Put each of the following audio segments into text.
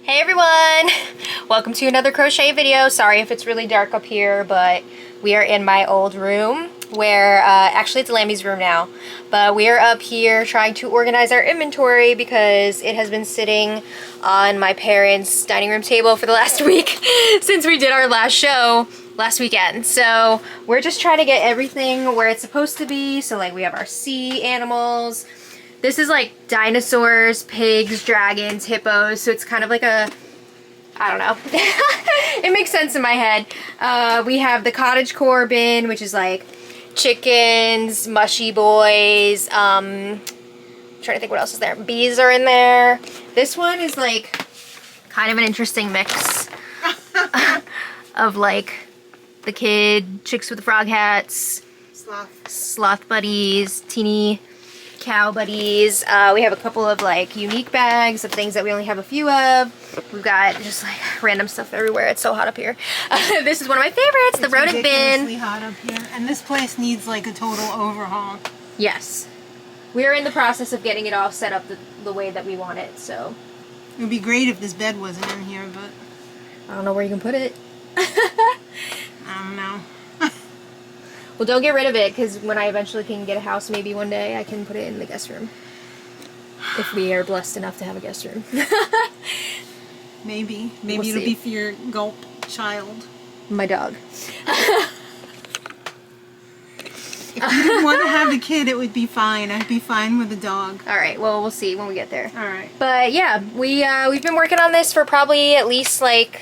Hey everyone! Welcome to another crochet video. Sorry if it's really dark up here, but we are in my old room where, actually it's Lammy's room now, but we are up here trying to organize our inventory because it has been sitting on my parents' dining room table for the last week since we did our last show last weekend. So we're just trying to get everything where it's supposed to be. So like we have our sea animals. This is like dinosaurs, pigs, dragons, hippos, so it's kind of like a, I don't know. It makes sense in my head. We have the cottagecore bin, which is like chickens, mushy boys, trying to think what else is there. Bees are in there. This one is like kind of an interesting mix of like the kid, chicks with the frog hats, sloth buddies, teeny cow buddies. We have a couple of like unique bags of things that we only have a few of. We've got just like random stuff everywhere. It's so hot up here. This is one of my favorites, the rodent bin. It's ridiculously hot up here, and this place needs like a total overhaul. Yes. We're in the process of getting it all set up the way that we want it, so. It would be great if this bed wasn't in here, but I don't know where you can put it. I don't know. Well, don't get rid of it, because when I eventually can get a house, maybe one day, I can put it in the guest room. If we are blessed enough to have a guest room. Maybe We'll it'll see. be for your gulp child. My dog. If you didn't want to have a kid, it would be fine. I'd be fine with a dog. Alright, well, we'll see when we get there. Alright. But yeah, we've been working on this for probably at least like,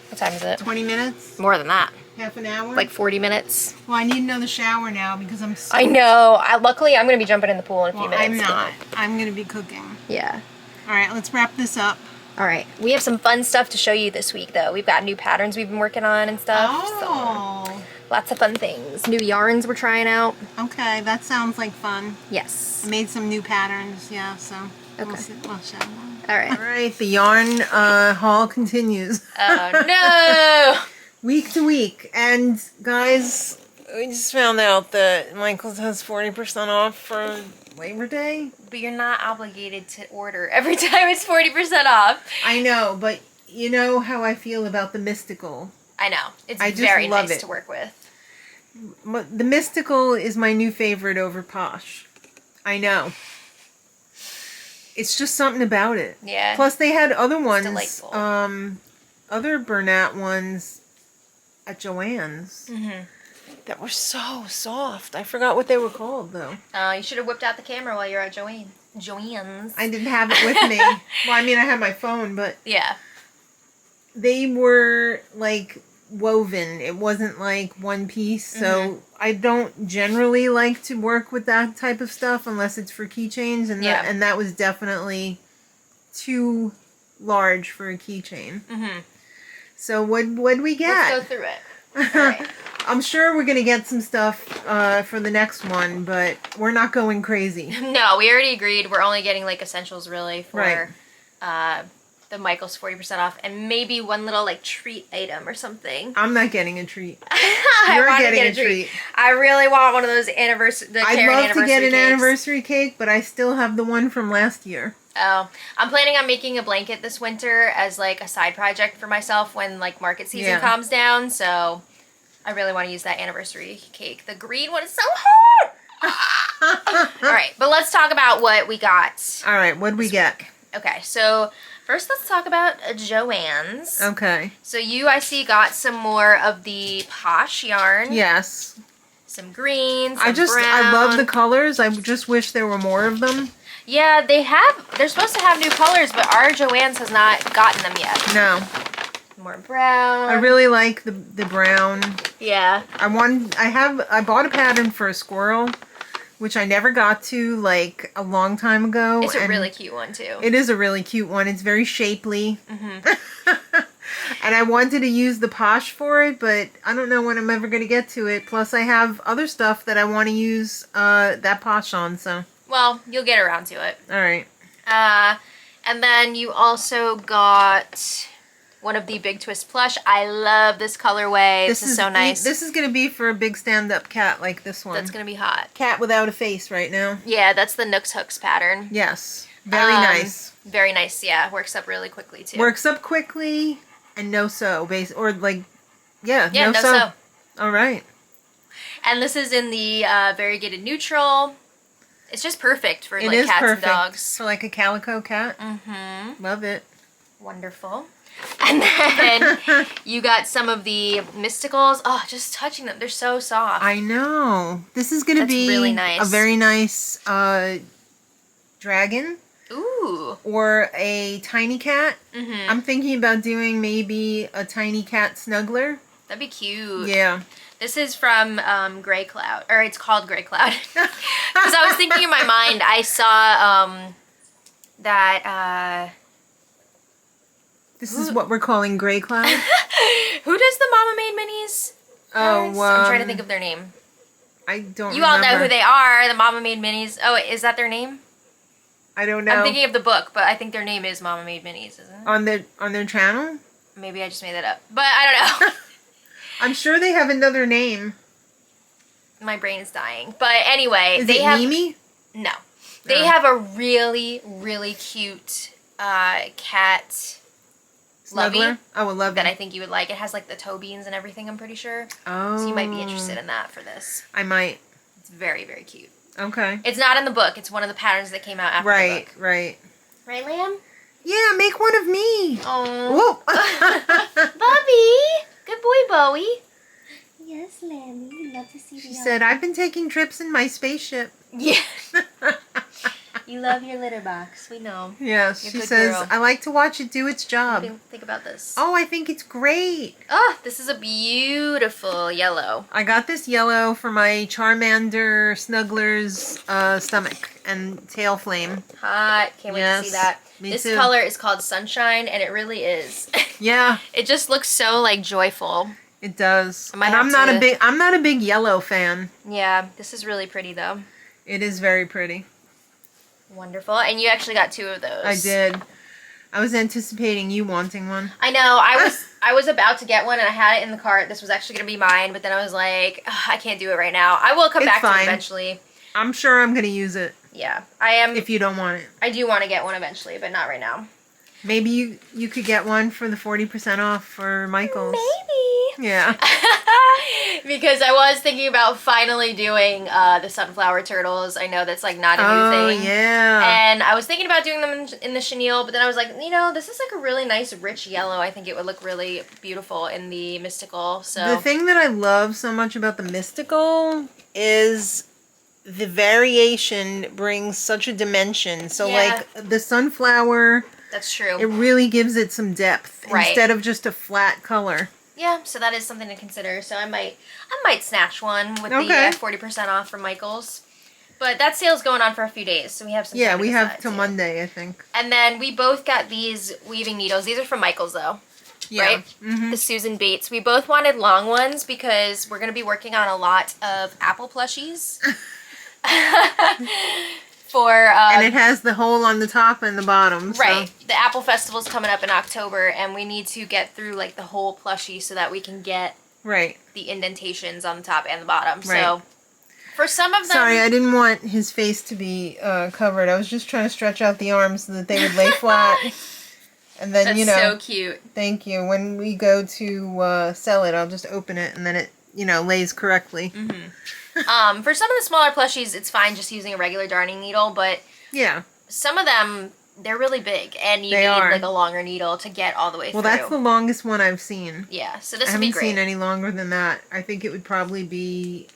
what time is it? 20 minutes? More than that. Half an hour? Like 40 minutes. Well, I need another shower now because I'm so... I know. Luckily, I'm going to be jumping in the pool in a few Well, minutes. I'm not. I'm going to be cooking. Yeah. Alright, let's wrap this up. Alright. We have some fun stuff to show you this week, though. We've got new patterns we've been working on and stuff. Oh. So, lots of fun things. New yarns we're trying out. Okay, that sounds like fun. Yes. I made some new patterns, yeah, so Okay. we'll show them. Alright. Alright, the yarn haul continues. Oh, no! Week to week. And guys, we just found out that Michael's has 40% off for Labor Day. But you're not obligated to order every time it's 40% off. I know, but you know how I feel about the mystical. I know. It's I just very love nice it. to work with. The mystical is my new favorite over posh. I know. It's just something about it. Yeah. Plus they had other ones, delightful. other Bernat ones at Joann's Mm-hmm. that were so soft. I forgot what they were called though. You should have whipped out the camera while you're at Joann's. I didn't have it with me. Well, I mean, I had my phone, but Yeah. they were like woven. It wasn't like one piece. So I don't generally like to work with that type of stuff unless it's for keychains, and Yeah. and that was definitely too large for a keychain. Mm-hmm. So what'd we get? Let's go through it. Alright. I'm sure we're gonna get some stuff for the next one, but we're not going crazy. No, we already agreed. We're only getting like essentials really for Right. the Michael's 40% off, and maybe one little like treat item or something. I'm not getting a treat. I You're wanna getting get a treat. I really want one of those anniversary. I'd love to get an cakes. anniversary cake, but I still have the one from last year. Oh, I'm planning on making a blanket this winter as like a side project for myself when like market season Yeah. calms down. So I really want to use that anniversary cake. The green one is so hot. All right, but let's talk about what we got. All right, what'd we get? Okay, so first let's talk about Joann's. Okay. So you, I see, got some more of the posh yarn. Yes. Some greens. I love the colors. I just wish there were more of them. Yeah, they're supposed to have new colors, but our Joann's has not gotten them yet. No. More brown. I really like the brown. Yeah. I bought a pattern for a squirrel, which I never got to like a long time ago. It's a and really cute one too. It is a really cute one. It's very shapely. Mm-hmm. And I wanted to use the posh for it, but I don't know when I'm ever going to get to it. Plus I have other stuff that I want to use that posh on, so. Well, you'll get around to it. All right. And then you also got one of the Big Twist plush. I love this colorway. This is so nice. This is going to be for a big stand-up cat like this one. That's going to be hot. Cat without a face right now. Yeah, that's the Nooks Hooks pattern. Yes. Very nice. Very nice. Yeah, works up really quickly too. Works up quickly and no sew base or like Yeah, no no sew. sew. All right. And this is in the variegated neutral. It's just perfect for It like is cats perfect and dogs. for like a calico cat. Mm-hmm. Love it. Wonderful. And then you got some of the mysticals. Oh, just touching them. They're so soft. I know. This is going to be really nice. a very nice dragon. Ooh. Or a tiny cat. Mm-hmm. I'm thinking about doing maybe a tiny cat snuggler. That'd be cute. Yeah. This is from Gray Cloud. Or it's called Gray Cloud. Because I was thinking in my mind, I saw that... This is what we're calling Gray Cloud. Who does the Mama Made Minis? Oh, I'm trying to think of their name. I don't You remember. all know who they are, the Mama Made Minis. Oh, is that their name? I don't know. I'm thinking of the book, but I think their name is Mama Made Minis, isn't it? On their channel? Maybe I just made that up. But I don't know. I'm sure they have another name. My brain is dying. But anyway, Is they it have... Mimi? No. They have a really, really cute cat... Lovey, Snuggler? Oh, a Lovey. that I think you would like. It has like the toe beans and everything, I'm pretty sure. Oh. So you might be interested in that for this. I might. It's very, very cute. Okay. It's not in the book. It's one of the patterns that came out after the book. Right. Right, Lamb? Yeah, make one of me. Oh. Whoa. Bobby! Good boy, Bowie. Yes, Lammy. We love to see you. She said, I've been taking trips in my spaceship. Yeah. You love your litter box. We know. Yes, You're she a good says, girl. I like to watch it do its job. Think about this. Oh, I think it's great. Oh, this is a beautiful yellow. I got this yellow for my Charmander Snuggler's stomach and tail flame. Hot. Can't wait to see that. Me This too. color is called Sunshine, and it really is. Yeah, It just looks so like joyful. it does. I might And have I'm not a big yellow fan. Yeah, this is really pretty though. It is very pretty. Wonderful. And you actually got 2 of those. I did. I was anticipating you wanting one. I know. I was about to get one and I had it in the cart. This was actually going to be mine, but then I was like, "Ugh, I can't do it right now. I will come It's back to fine. it eventually. I'm sure I'm going to use it Yeah. I am. if you don't want it. I do want to get one eventually, but not right now. Maybe you could get one for the 40% off for Michael's. Maybe. Yeah. Because I was thinking about finally doing the sunflower turtles. I know that's like not a new thing. Yeah. And I was thinking about doing them in the chenille, but then I was like, you know, this is like a really nice rich yellow. I think it would look really beautiful in the mystical. So The thing that I love so much about the mystical is the variation brings such a dimension. So Yeah. like the sunflower, that's true. it really gives it some depth Right. instead of just a flat color. Yeah, so that is something to consider. So I might snatch one with Okay. the 40% off from Michael's. But that sale's going on for a few days, so we have some Yeah, time to we have decide, till too. Monday, I think. And then we both got these weaving needles. These are from Michael's though. Yeah. Right? Mm-hmm. The Susan Bates. We both wanted long ones because we're going to be working on a lot of apple plushies. For And it has the hole on the top and the bottom. So. right. The Apple Festival's coming up in October, and we need to get through like the whole plushie so that we can get Right. the indentations on the top and the bottom. Right. So for some of them, Sorry, I didn't want his face to be covered. I was just trying to stretch out the arms so that they would lay flat. And then, that's you know, so cute. thank you. When we go to sell it, I'll just open it and then it, you know, lays correctly. For some of the smaller plushies, it's fine just using a regular darning needle, but Yeah. some of them, they're really big, and you They need are. like a longer needle to get all the way Well, through. that's the longest one I've seen. Yeah, so I this would be haven't great. seen any longer than that. I think it would probably be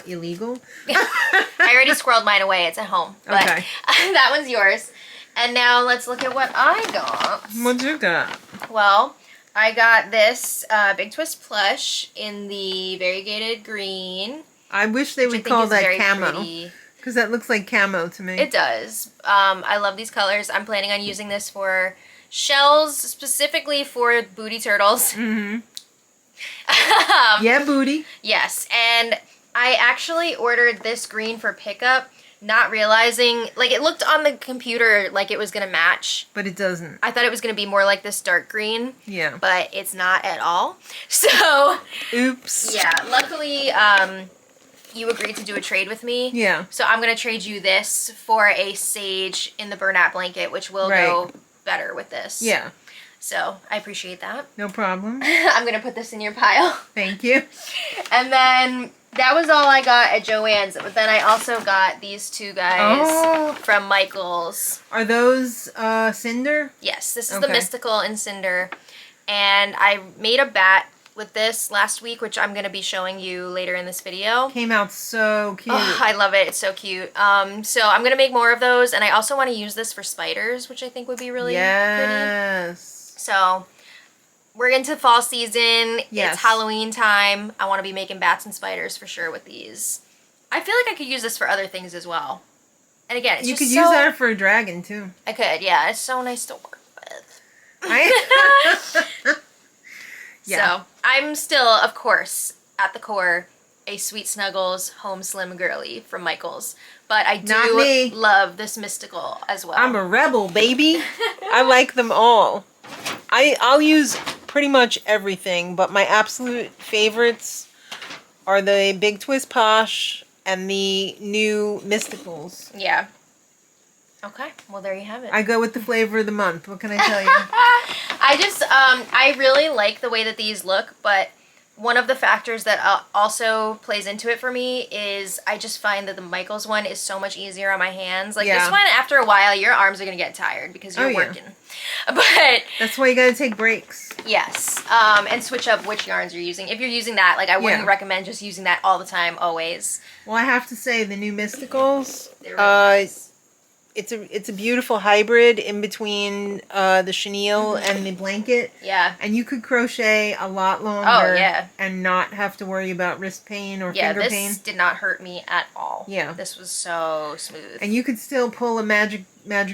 illegal. I already squirreled mine away. It's at home. But Okay. that one's yours. And now let's look at what I got. What you got? Well, I got this Big Twist plush in the variegated green. I wish they which I would think call is that very camo. pretty. Because that looks like camo to me. It does. I love these colors. I'm planning on using this for shells, specifically for booty turtles. Mm-hmm. Yeah, booty. Yes, and I actually ordered this green for pickup, not realizing, like it looked on the computer like it was going to match. But it doesn't. I thought it was going to be more like this dark green, Yeah. but it's not at all. So, Oops. yeah, luckily, you agreed to do a trade with me. Yeah. So I'm going to trade you this for a sage in the burlap blanket, which will go better with this. Yeah. So I appreciate that. No problem. I'm going to put this in your pile. Thank you. And then that was all I got at Joann's. But then I also got these two guys from Michael's. Are those cinder? Yes, this is the Mystical and Cinder. And I made a bat with this last week, which I'm going to be showing you later in this video. Came out so cute. Oh, I love it. It's so cute. So I'm going to make more of those. And I also want to use this for spiders, which I think would be really pretty. So we're into fall season. Yes. It's Halloween time. I want to be making bats and spiders for sure with these. I feel like I could use this for other things as well. And again, it's you just could use that for a dragon too. I could, yeah. It's so nice to work with. Yeah. So I'm still, of course, at the core, a Sweet Snuggles Home Slim girly from Michael's. But I do love this Mystical as well. I'm a rebel, baby. I like them all. I'll use pretty much everything, but my absolute favorites are the Big Twist Posh and the new Mysticals. Yeah. Okay, well there you have it. I go with the flavor of the month. What can I tell you? I really like the way that these look, but one of the factors that also plays into it for me is I just find that the Michaels one is so much easier on my hands. Like this one, after a while, your arms are going to get tired because you're working. But that's why you got to take breaks. Yes, and switch up which yarns you're using. If you're using that, like I wouldn't recommend just using that all the time, always. Well, I have to say the new Mysticals, they're really nice. It's a beautiful hybrid in between the chenille and the blanket. Yeah. And you could crochet a lot longer and not have to worry about wrist pain or finger pain. Yeah, this did not hurt me at all. Yeah. This was so smooth. And you could still pull a magic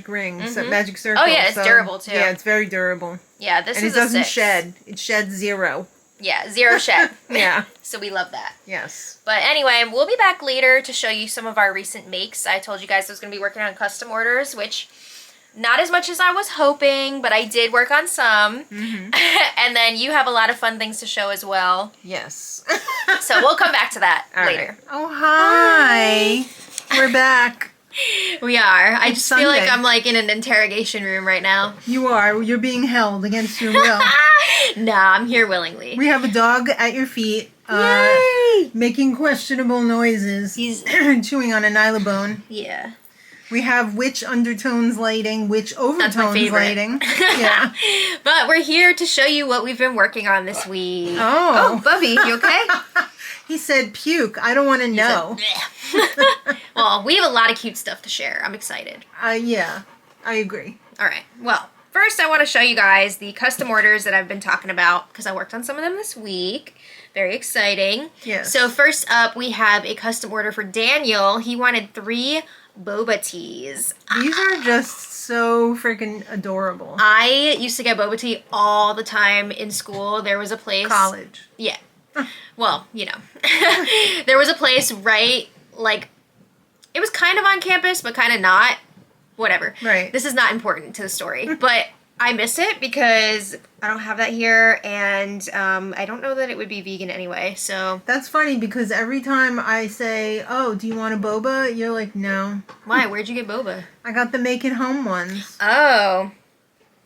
ring, magic circle. Oh yeah, it's durable too. Yeah, it's very durable. Yeah, this and is it doesn't shed. It sheds 0. Yeah, 0 shed. Yeah. So we love that. Yes. But anyway, we'll be back later to show you some of our recent makes. I told you guys I was going to be working on custom orders, which not as much as I was hoping, but I did work on some. And then you have a lot of fun things to show as well. Yes. So we'll come back to that later. Right. Oh, hi. We're back. We are. I just feel like I'm like in an interrogation room right now. You are. You're being held against your will. Nah, I'm here willingly. We have a dog at your feet. Making questionable noises. He's chewing on a nylabone. Yeah. We have witch undertones lighting, witch overtones lighting. Yeah. But we're here to show you what we've been working on this week. Oh, Bubby, you okay? He said puke. I don't want to know. Well, we have a lot of cute stuff to share. I'm excited. Yeah, I agree. All right. Well, first I want to show you guys the custom orders that I've been talking about because I worked on some of them this week. Very exciting. Yes. So first up, we have a custom order for Daniel. He wanted 3 boba tees. These are just so freaking adorable. I used to get boba tea all the time in school. There was a place. College. Yeah. Well, you know. There was a place right, like, it was kind of on campus, but kind of not. Whatever. Right. This is not important to the story, but I miss it because I don't have that here, and I don't know that it would be vegan anyway, so. That's funny because every time I say, oh, do you want a boba? You're like, no. Why? Where'd you get boba? I got the make it home ones. Oh.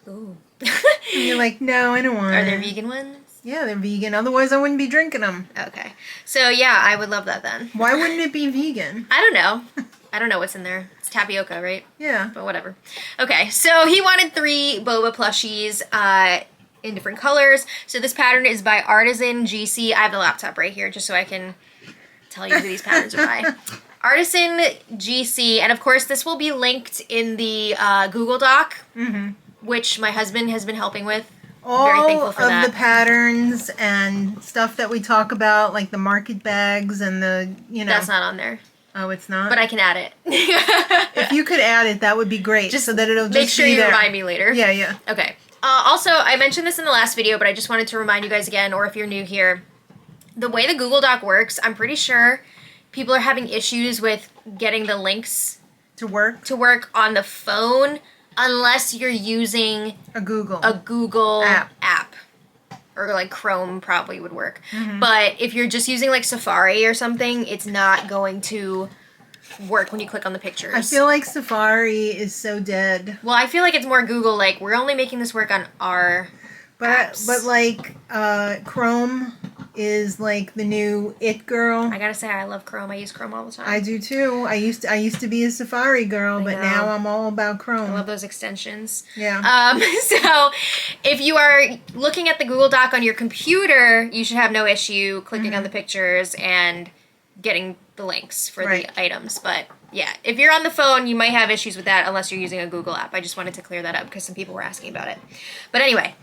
Ooh. And you're like, no, I don't want Are there vegan ones? Yeah, they're vegan. Otherwise, I wouldn't be drinking them. Okay. So, yeah, I would love that then. Why wouldn't it be vegan? I don't know. I don't know what's in there. It's tapioca, right? Yeah. But whatever. Okay, so he wanted 3 boba plushies in different colors. So this pattern is by Artisan GC. I have the laptop right here just so I can tell you who these patterns are by. Artisan GC. And, of course, this will be linked in the Google Doc, which my husband has been helping with. Very thankful for that. All of the patterns and stuff that we talk about, like the market bags and the, you know. That's not on there. Oh, it's not? But I can add it. If you could add it, that would be great. Just so that it'll just make sure be you there. remind me later. Yeah, yeah. Okay. Also, I mentioned this in the last video, but I just wanted to remind you guys again, or if you're new here, the way the Google Doc works, I'm pretty sure people are having issues with getting the links to work on the phone unless you're using a Google app. or like Chrome probably would work. But if you're just using like Safari or something, it's not going to work when you click on the pictures. I feel like Safari is so dead. Well, I feel like it's more Google, like, we're only making this work on our apps. But like, Chrome is like the new it girl. I gotta say, I love Chrome. I use Chrome all the time. I do too. I used to be a Safari girl, but now I'm all about Chrome. I love those extensions. Yeah. So if you are looking at the Google Doc on your computer, you should have no issue clicking on the pictures and getting the links for the items. But yeah, if you're on the phone, you might have issues with that unless you're using a Google app. I just wanted to clear that up because some people were asking about it. But anyway,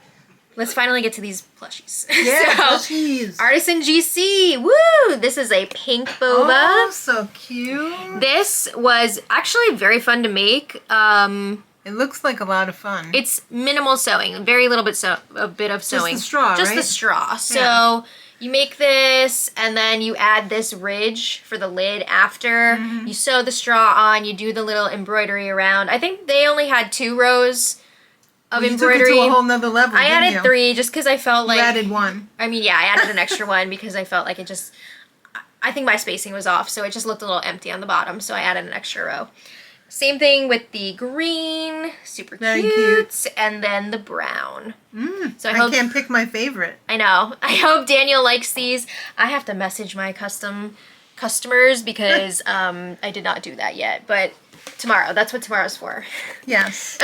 let's finally get to these plushies. Yeah, So, plushies. Artisan GC. Woo! This is a pink boba. Oh, so cute. This was actually very fun to make. It looks like a lot of fun. It's minimal sewing, very little bit a bit of sewing. Just the straw, Just right? the straw. So you make this, and then you add this ridge for the lid after. You sew the straw on, you do the little embroidery around. I think they only had 2 rows of embroidery. You took it to a whole nother level, I didn't added you? 3 just because I felt like... You added 1. I mean, yeah, I added an extra one because I felt like it just... I think my spacing was off, so it just looked a little empty on the bottom, so I added an extra row. Same thing with the green, super Very cute, and then the brown. So I can't pick my favorite. I know. I hope Daniel likes these. I have to message my customers because I did not do that yet, but tomorrow. That's what tomorrow's for. Yes.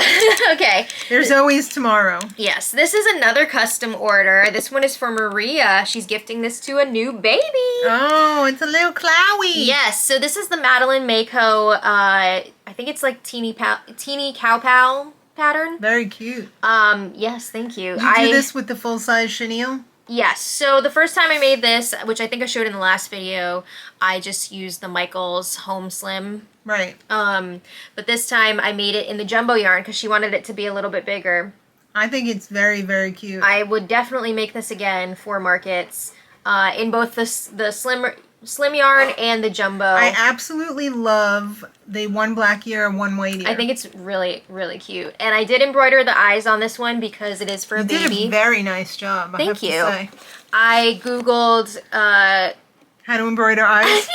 Okay. There's always tomorrow. Yes, this is another custom order. This one is for Maria. She's gifting this to a new baby. Oh, it's a little Clowie. Yes, so this is the Madeline Mako, I think it's like teeny cow pal pattern. Very cute. Yes, thank you. You do this with the full-size chenille? Yes, so the first time I made this, which I think I showed in the last video, I just used the Michaels Home Slim. Right. But this time I made it in the jumbo yarn because she wanted it to be a little bit bigger. I think it's very, very cute. I would definitely make this again for markets in both the slim yarn and the jumbo. I absolutely love the one black ear and one white ear. I think it's really, really cute. And I did embroider the eyes on this one because it is for a baby. You did a very nice job, I have to say. I Googled... how to embroider eyes?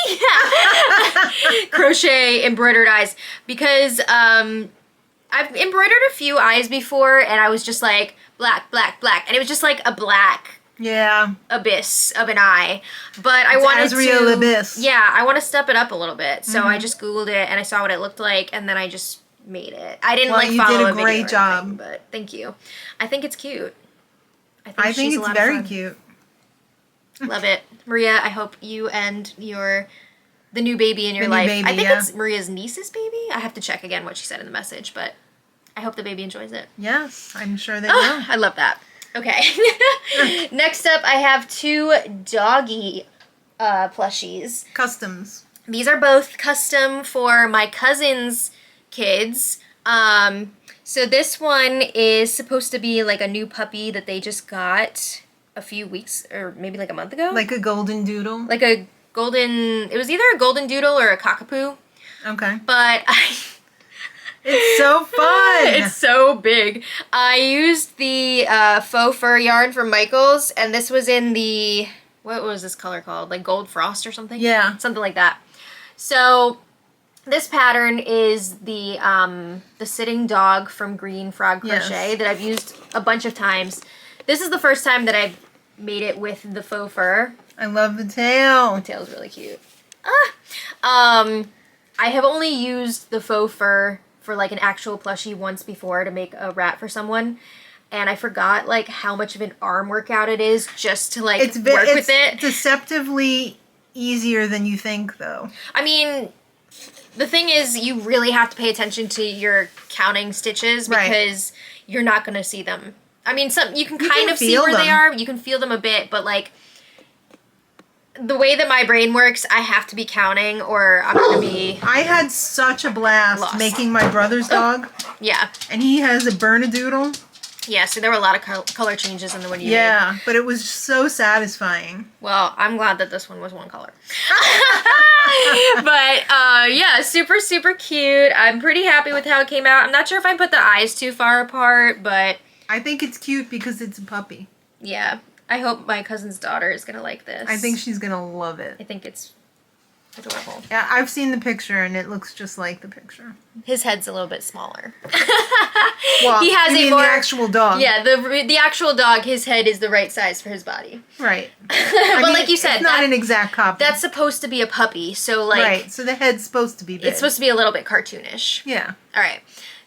Crochet embroidered eyes. Because I've embroidered a few eyes before and I was just like, black, black, black. And it was just like a black... abyss of an eye, but I wanted Asriel to abyss. Yeah, I want to step it up a little bit, so I just googled it and I saw what it looked like, and then I just made it. I didn't you follow did a video great or job. anything, but thank you. I think it's cute. I think she's a it's lot very of fun. cute. Love it, Maria. I hope you and the new baby in your The new life. baby, I think yeah. it's Maria's niece's baby. I have to check again what she said in the message, but I hope the baby enjoys it. Yes, I'm sure they Oh, will. I love that. Okay. Next up, I have 2 doggy plushies. Customs. These are both custom for my cousin's kids. So this one is supposed to be like a new puppy that they just got a few weeks or maybe like a month ago. Like a golden doodle? Like a golden... It was either a golden doodle or a cockapoo. Okay. But It's so fun! It's so big. I used the faux fur yarn from Michaels, and this was in the... What was this color called? Like Gold Frost or something? Yeah. Something like that. So this pattern is the sitting dog from Green Frog Crochet that I've used a bunch of times. This is the first time that I've made it with the faux fur. I love the tail. The tail's really cute. I have only used the faux fur for like an actual plushie once before to make a rat for someone, and I forgot like how much of an arm workout it is just to like work with it. It's deceptively easier than you think, though. I mean, the thing is, you really have to pay attention to your counting stitches because you're not going to see them. I mean, you can kind of see where they are. You can feel them a bit, but like the way that my brain works, I have to be counting or I'm going to be I had such a blast lost. making my brother's dog. Yeah. And he has a Bernedoodle. Yeah, so there were a lot of color changes in the one you made. But it was so satisfying. Well, I'm glad that this one was one color. But, yeah, super, super cute. I'm pretty happy with how it came out. I'm not sure if I put the eyes too far apart, but... I think it's cute because it's a puppy. Yeah. I hope my cousin's daughter is going to like this. I think she's gonna love it. I think it's adorable. Yeah, I've seen the picture and it looks just like the picture. His head's a little bit smaller. Well, he has you mean the actual dog. Yeah, the actual dog, his head is the right size for his body. Right. But like you said, it's not an exact copy. that's supposed to be a puppy, so like... Right, so the head's supposed to be big. It's supposed to be a little bit cartoonish. Yeah. All right.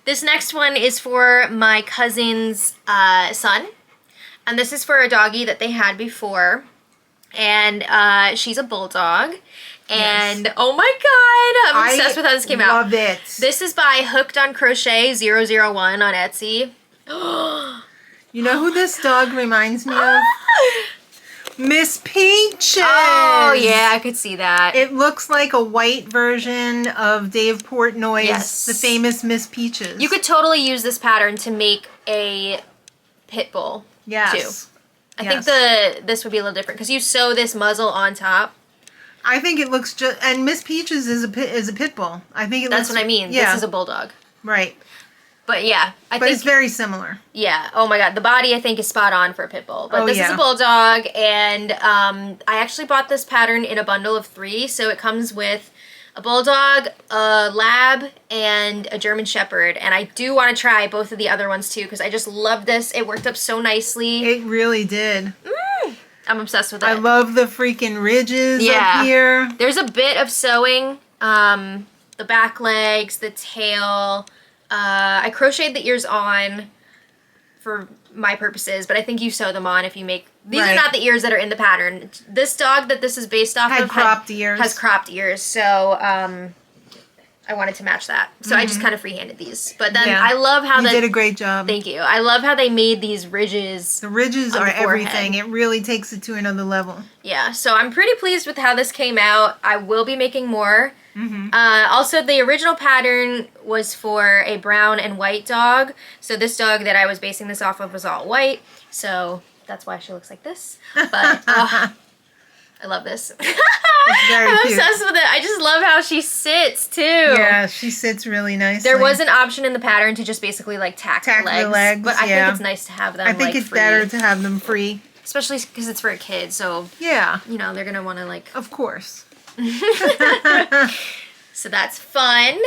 This next one is for my cousin's son. And this is for a doggy that they had before. And she's a bulldog. And yes. oh my god, I'm obsessed with how this came out. I love it. This is by Hooked on Crochet 001 on Etsy. You know who this dog reminds me of? Miss Peaches! Oh, yeah, I could see that. It looks like a white version of Dave Portnoy's Yes. The Famous Miss Peaches. You could totally use this pattern to make a pit bull, yes. too. I think this would be a little different, because you sew this muzzle on top. I think it looks just... And Miss Peaches is a pit bull. I think it That's looks... what I mean. Yeah. This is a bulldog. Right. But yeah, I But think... it's very similar. Yeah. Oh my god, the body I think is spot on for a pit bull. But Oh, this is yeah. a bulldog, and I actually bought this pattern in a bundle of 3, so it comes with a bulldog, a lab, and a German shepherd. And I do want to try both of the other ones too, because I just love this. It worked up so nicely. It really did. I'm obsessed with it. I love the freaking ridges Yeah. up here. There's a bit of sewing, the back legs, the tail. I crocheted the ears on for my purposes, but I think you sew them on if you make... These Right. are not the ears that are in the pattern. This dog that this is based off Had of cropped ears. has cropped ears, so I wanted to match that. So I just kind of freehanded these. But then Yeah. I love how You did a great job. Thank you. I love how they made these ridges. The ridges on are the forehead. everything. It really takes it to another level. Yeah, so I'm pretty pleased with how this came out. I will be making more. Also, the original pattern was for a brown and white dog. So this dog that I was basing this off of was all white. So that's why she looks like this. But I love this. It's very I'm cute. obsessed with it. I just love how she sits too. Yeah, she sits really nicely. There was an option in the pattern to just basically like tack the legs, but I yeah. think it's nice to have them. I think like, it's free. better to have them free. Especially because it's for a kid, so Yeah, you know they're gonna want to like. of course. So that's fun.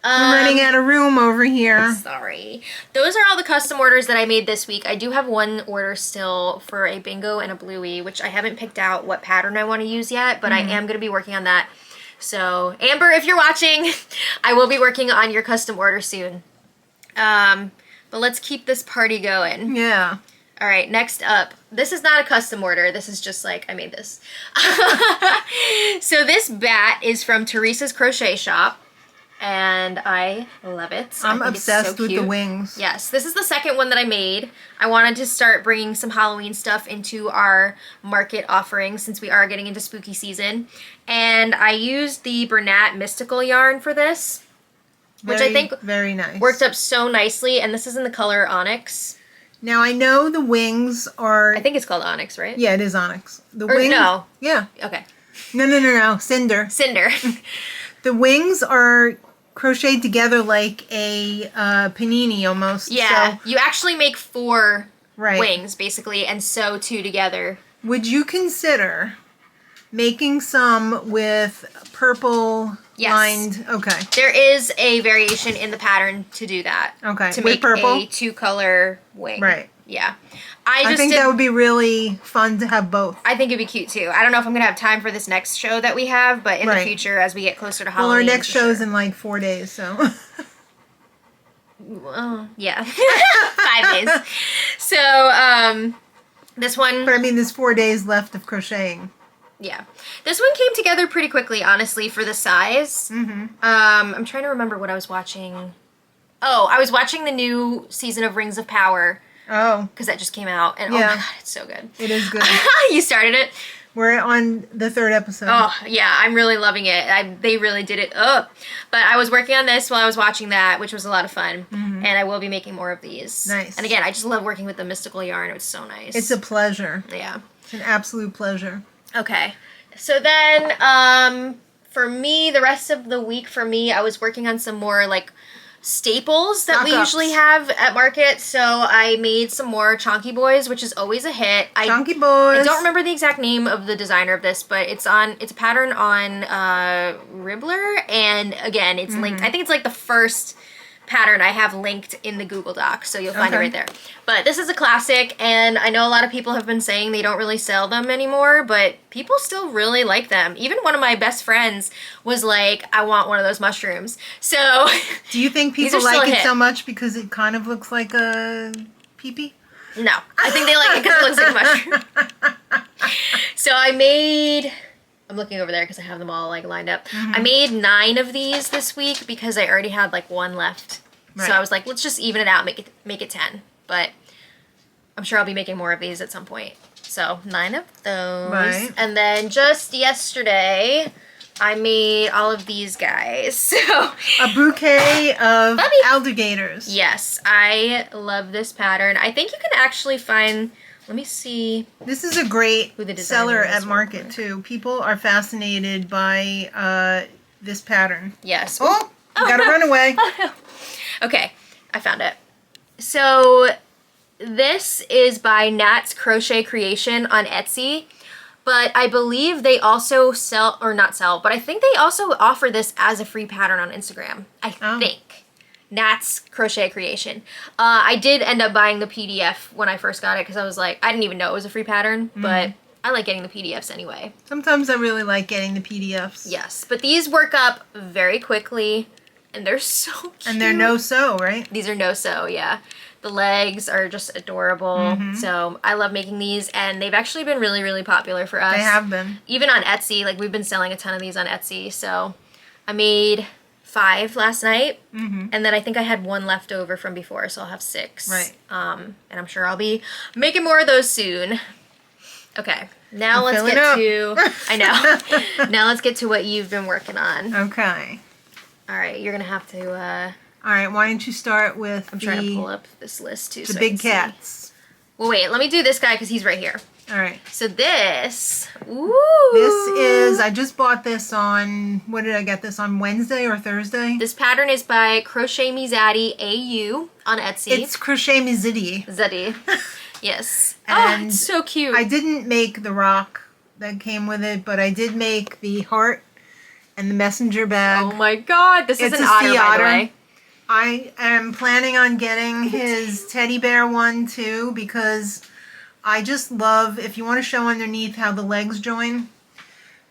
I'm running out of room over here. Sorry. Those are all the custom orders that I made this week. I do have one order still for a bingo and a bluey, which I haven't picked out what pattern I want to use yet, but I am going to be working on that. So, Amber, if you're watching, I will be working on your custom order soon. But let's keep this party going. Yeah. All right, next up. This is not a custom order. This is just like, I made this. So this bat is from Teresa's Crochet Shop. And I love it. I'm I think it's obsessed so with cute. the wings. Yes, this is the second one that I made. I wanted to start bringing some Halloween stuff into our market offering since we are getting into spooky season. And I used the Bernat Mystical yarn for this, which I think very nice. worked up so nicely. And this is in the color Onyx. Now I know the wings are. I think it's called Onyx, right? Yeah, it is onyx. The Or wings. no. Yeah. Okay. No. Cinder. Cinder. The wings are crocheted together like a panini almost. Yeah. So, You actually make 4 right. wings, basically, and sew 2 together. Would you consider making some with purple Yes. lined? Okay. There is a variation in the pattern to do that. Okay. To With make purple? a 2-color wing. Right. Yeah. I think that would be really fun to have both. I think it'd be cute too. I don't know if I'm gonna have time for this next show that we have, but in the Right. future, as we get closer to Well, Halloween. our next for show's sure. in like 4 days, so. Yeah. 5 days. So, this one. But I mean, there's 4 days left of crocheting. Yeah. This one came together pretty quickly, honestly, for the size. I'm trying to remember what I was watching. Oh, I was watching the new season of Rings of Power. Oh. Because that just came out. And oh Yeah. my god, it's so good. It is good. You started it? We're on the 3rd episode. Oh, yeah, I'm really loving it. They really did it up. But I was working on this while I was watching that, which was a lot of fun. And I will be making more of these. Nice. And again, I just love working with the mystical yarn. It was so nice. It's a pleasure. Yeah. It's an absolute pleasure. Okay. So then, for me, the rest of the week for me, I was working on some more, like, staples that we Stock-ups. usually have at market. So I made some more Chonky Boys, which is always a hit. Chonky Boys. I don't remember the exact name of the designer of this, but it's a pattern on Ribbler, and again, it's linked. I think it's like the first pattern I have linked in the Google Doc, so you'll find it right there. But this is a classic, and I know a lot of people have been saying they don't really sell them anymore, but people still really like them. Even one of my best friends was like, I want one of those mushrooms. So do you think people like it so much because it kind of looks like a pee-pee? No, I think they like it because it looks like a mushroom. So I'm looking over there because I have them all like lined up. I made 9 of these this week because I already had like 1 left. Right. So I was like, let's just even it out, make it 10. But I'm sure I'll be making more of these at some point. So 9 of those. Right. And then just yesterday, I made all of these guys. So a bouquet of alligators. Yes, I love this pattern. I think you can actually find. Let me see. This is a great seller at market too. People are fascinated by this pattern. Yes. Oh, you gotta run away. Oh, no. Okay, I found it. So this is by Nat's Crochet Creation on Etsy, but I believe they also sell, or not sell, but I think they also offer this as a free pattern on Instagram. I think. Nat's Crochet Creation. I did end up buying the PDF when I first got it because I was like, I didn't even know it was a free pattern, but I like getting the PDFs anyway. Sometimes I really like getting the PDFs. Yes, but these work up very quickly, and they're so cute. And they're no-sew, right? These are no-sew, yeah. The legs are just adorable. So I love making these, and they've actually been really, really popular for us. They have been. Even on Etsy, like we've been selling a ton of these on Etsy. So I made 5 last night, and then I think I had 1 left over from before, so I'll have 6. Right. And I'm sure I'll be making more of those soon. Okay, now let's get to, I know, now let's get to what you've been working on. Okay. All right, you're gonna have to, all right, why don't you start with I'm trying to pull up this list too. The big cats. Well, wait, let me do this guy because he's right here. All right. So this, this is, I just bought this on, what did I get this on, Wednesday or Thursday? This pattern is by Crochet Me Zaddy AU on Etsy. It's Crochet Me Zaddy. Zaddy. Yes. And it's so cute. I didn't make the rock that came with it, but I did make the heart and the messenger bag. Oh my god, this is an otter, by the way. I am planning on getting his teddy bear one too because I just love, if you want to show underneath how the legs join,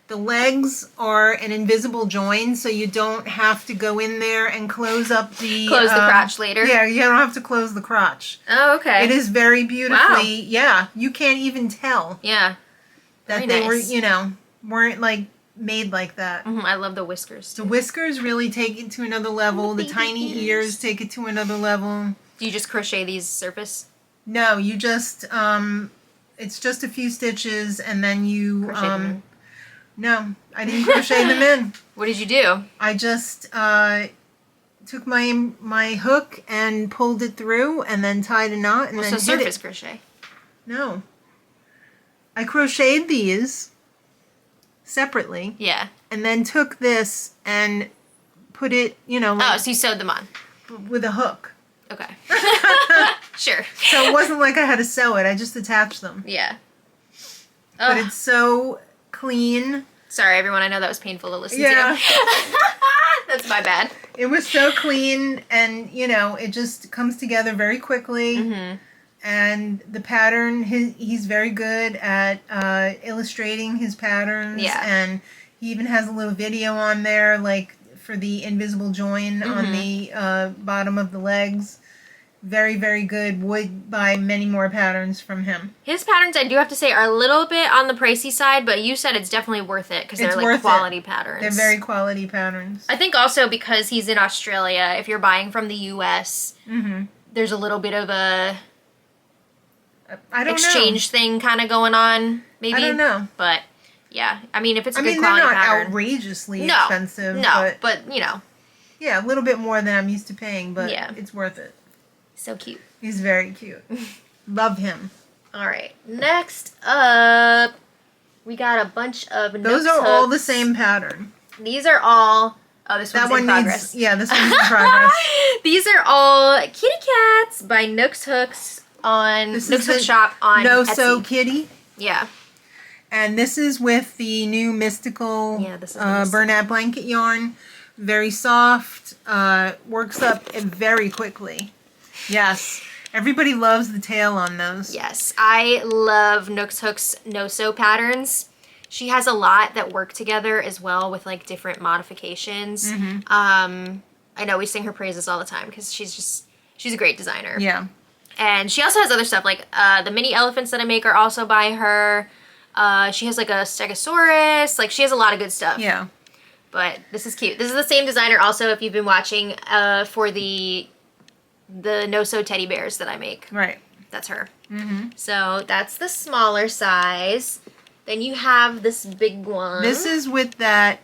the legs are an invisible join, so you don't have to go in there and close up the... Close the crotch later? Yeah, you don't have to close the crotch. Oh, okay. It is very beautifully... Wow. Yeah, you can't even tell. Yeah. That they were, you know, weren't like made like that. I love the whiskers. The whiskers really take it to another level. The tiny ears take it to another level. Do you just crochet these surface? No, you just, it's just a few stitches and then you, crochet them in. No, I didn't crochet them in. What did you do? I just, took my hook and pulled it through and then tied a knot and then hit it. So surface crochet? No. I crocheted these separately. Yeah. And then took this and put it, you know, like, oh, so you sewed them on. With a hook. Okay. Sure. So it wasn't like I had to sew it. I just attached them. Yeah. But it's so clean. Sorry, everyone. I know that was painful to listen to. That's my bad. It was so clean, and, you know, it just comes together very quickly. And the pattern, he's very good at illustrating his patterns. Yeah. And he even has a little video on there, like, for the invisible join on the bottom of the legs. Very, very good. Would buy many more patterns from him. His patterns, I do have to say, are a little bit on the pricey side, but you said it's definitely worth it because they're like quality patterns. They're very quality patterns. I think also because he's in Australia, if you're buying from the U.S., there's a little bit of a exchange thing kind of going on, maybe. I don't know. But, yeah. I mean, if it's a good quality they're not pattern. Outrageously expensive. No, but, you know. Yeah, a little bit more than I'm used to paying, but it's worth it. So cute. He's very cute. Love him. All right. Next up, we got a bunch of Those are all the same pattern. These are all Oh, this That one's in one progress. needs, yeah, this one's in progress. These are all kitty cats by Nooks Hooks on This Nooks is Hook the Shop on No Etsy. So Kitty. Yeah. And this is with the new Mystical, Yeah, this is the Mystical. Bernat blanket yarn. Very soft. Works up very quickly. Yes. Everybody loves the tail on those. Yes. I love Nooks Hook's No-Sew patterns. She has a lot that work together as well with like different modifications. I know we sing her praises all the time because she's a great designer. Yeah. And she also has other stuff like the mini elephants that I make are also by her. She has like a stegosaurus. Like she has a lot of good stuff. Yeah. But this is cute. This is the same designer also if you've been watching for the no-sew teddy bears that I make. Right. That's her. So that's the smaller size. Then you have this big one. This is with that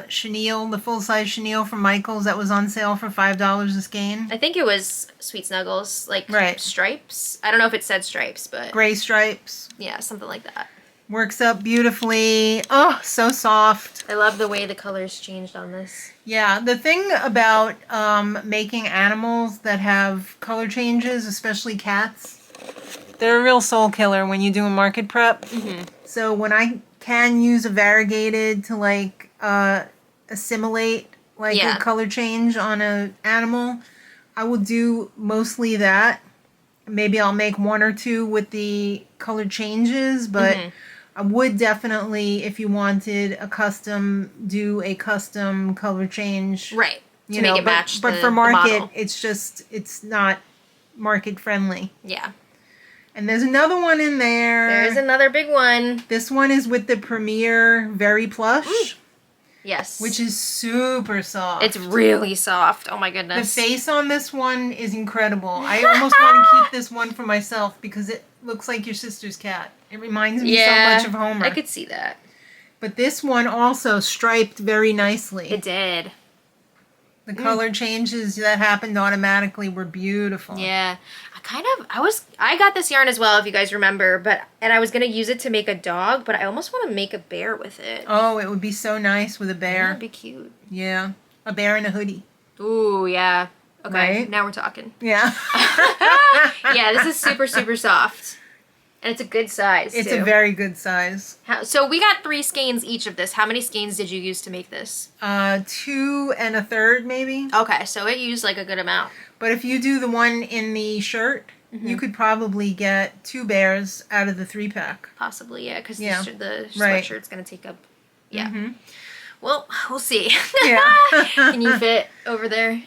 chenille, the full-size chenille from Michael's that was on sale for $5 a skein. I think it was Sweet Snuggles, like Right. stripes. I don't know if it said stripes, but Gray stripes. yeah, something like that. Works up beautifully. Oh, so soft. I love the way the colors changed on this. Yeah, the thing about making animals that have color changes, especially cats, they're a real soul killer when you do a market prep. So when I can use a variegated to like assimilate like Yeah. a color change on an animal, I will do mostly that. Maybe I'll make one or two with the color changes, but I would definitely, if you wanted a custom, do a custom color change. Right. To You make know, it match but the, for the market, model. it's not market friendly. Yeah. And there's another one in there. There's another big one. This one is with the Premier Very Plush, Yes. which is super soft. It's really soft. Oh my The goodness. face on this one is incredible. I almost want to keep this one for myself because it looks like your sister's cat. It reminds me so much of Homer. I could see that. But this one also striped very nicely. It did. The color changes that happened automatically were beautiful. Yeah. I got this yarn as well, if you guys remember, and I was going to use it to make a dog, but I almost want to make a bear with it. Oh, it would be so nice with a bear. That'd be cute. Yeah. A bear in a hoodie. Ooh, yeah. Okay, Right? now we're talking. Yeah. Yeah, this is super, super soft. And it's a good size, It's too. a very good size. So we got 3 skeins each of this. How many skeins did you use to make this? 2 1/3 maybe. Okay, so it used like a good amount. But if you do the one in the shirt, you could probably get 2 bears out of the 3-pack. Possibly, yeah, because Yeah. the Right. sweatshirt's going to take up... Yeah. Well, we'll see. Yeah. Can you fit over there?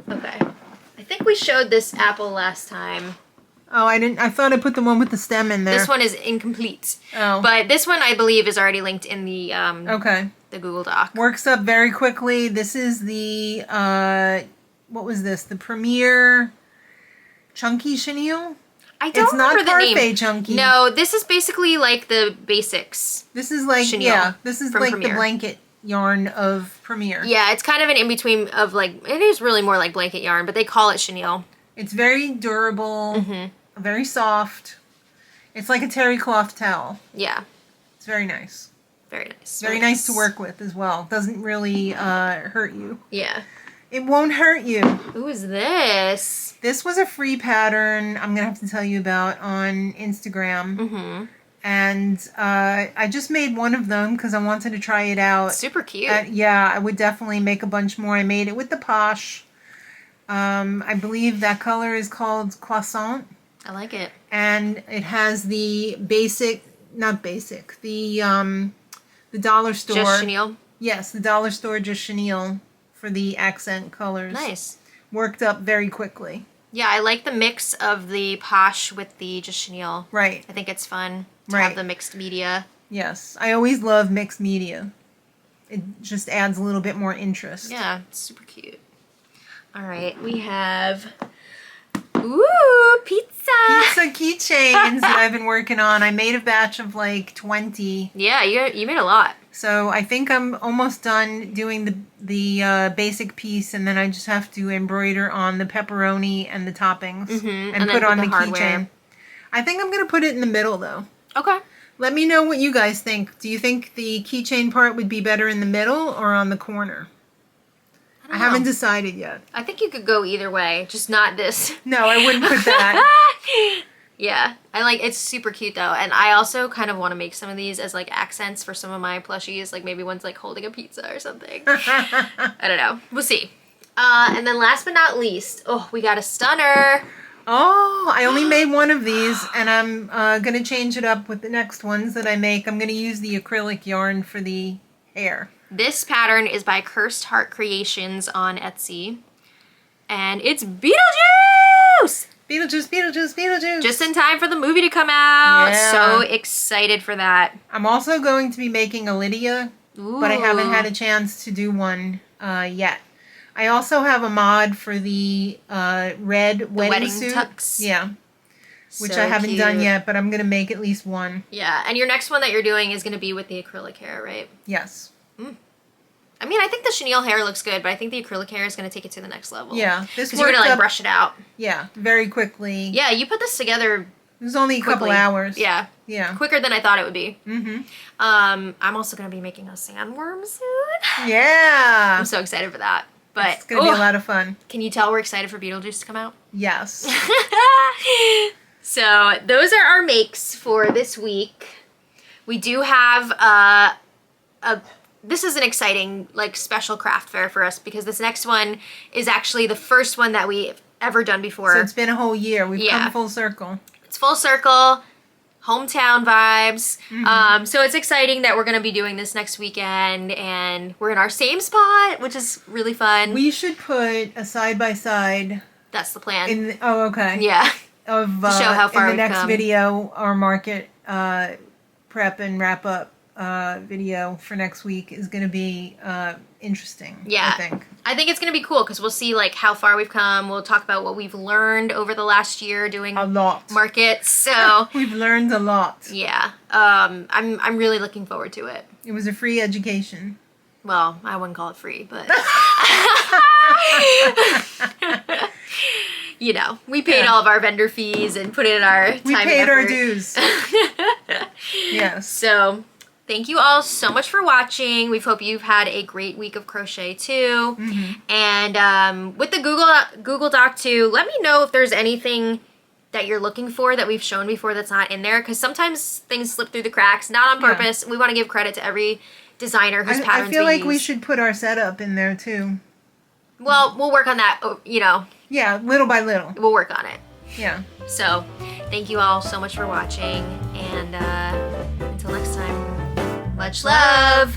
Okay. I think we showed this apple last time. Oh, I didn't. I thought I put the one with the stem in there. This one is incomplete. Oh. But this one, I believe, is already linked in the Okay. the Google Doc. Works up very quickly. This is the what was this? The Premier Chunky Chenille? I don't It's not remember the name. Parfait Chunky. No, this is basically like the basics. This is like Chenille this is from like Premier. the blanket yarn of Premier. Yeah, it's kind of an in-between of like, it is really more like blanket yarn, but they call it chenille. It's very durable, very soft. It's like a terry cloth towel. Yeah, It's very nice. very nice. Very nice to work with as well. Doesn't really hurt you. Yeah. It won't hurt you. Who is this? This was a free pattern I'm going to have to tell you about on Instagram. And I just made one of them because I wanted to try it out. Super cute. Yeah, I would definitely make a bunch more. I made it with the Posh. I believe that color is called Croissant. I like it. And it has the the dollar store. Just chenille? Yes, the dollar store just chenille for the accent colors. Nice. Worked up very quickly. Yeah, I like the mix of the Posh with the just chenille. Right. I think it's fun to Right. have the mixed media. Yes. I always love mixed media. It just adds a little bit more interest. Yeah, it's super cute. All right, we have... Ooh, pizza! Pizza keychains that I've been working on. I made a batch of like 20. Yeah, you made a lot. So I think I'm almost done doing the basic piece, and then I just have to embroider on the pepperoni and the toppings and and put then on put the the hardware. keychain. I think I'm going to put it in the middle though. Okay. Let me know what you guys think. Do you think the keychain part would be better in the middle or on the corner? I haven't decided yet. I think you could go either way, just not this. No, I wouldn't put that. Yeah, I like, it's super cute though. And I also kind of want to make some of these as like accents for some of my plushies. Like maybe one's like holding a pizza or something. I don't know. We'll see. And then last but not least, oh, we got a stunner. Oh, I only made one of these, and I'm going to change it up with the next ones that I make. I'm going to use the acrylic yarn for the hair. This pattern is by Cursed Heart Creations on Etsy. And it's Beetlejuice! Beetlejuice, Beetlejuice, Beetlejuice. Just in time for the movie to come out. Yeah. So excited for that. I'm also going to be making a Lydia, but I haven't had a chance to do one yet. I also have a mod for the red wedding suit. Tux. Yeah. Which So I haven't cute. done yet, but I'm going to make at least one. Yeah, and your next one that you're doing is going to be with the acrylic hair, right? Yes. I mean, I think the chenille hair looks good, but I think the acrylic hair is going to take it to the next level. Yeah. Because you're going to like brush it out. Yeah, very quickly. Yeah, you put this together It was only a couple quickly. hours. Yeah. Yeah. Quicker than I thought it would be. Mm-hmm. I'm also going to be making a sandworm soon. Yeah. I'm so excited for that. But It's going to be a lot of fun. Can you tell we're excited for Beetlejuice to come out? Yes. So those are our makes for this week. We do have this is an exciting like special craft fair for us because this next one is actually the first one that we've ever done before. So it's been a whole year. We've Yeah. come full circle. It's full circle, hometown vibes. So it's exciting that we're going to be doing this next weekend and we're in our same spot, which is really fun. We should put a side-by-side That's the plan. in... Oh, okay. Yeah. Of, show how far in the we've next come. video, our market prep and wrap-up video for next week is going to be interesting, Yeah. I think. It's going to be cool because we'll see like how far we've come. We'll talk about what we've learned over the last year doing A lot. markets. So We've learned a lot. yeah, I'm really looking forward to it. It was a free education. Well, I wouldn't call it free, but you know, we paid all of our vendor fees and put in our time We and paid our effort. dues. Yes. So thank you all so much for watching. We hope you've had a great week of crochet too. And with the Google Doc too, let me know if there's anything that you're looking for that we've shown before that's not in there. Because sometimes things slip through the cracks, not on purpose. We want to give credit to every designer whose patterns I feel like use. we should put our setup in there too. Well, we'll work on that, you know. Yeah, little by little. We'll work on it. Yeah. So, thank you all so much for watching, and until next time, much love!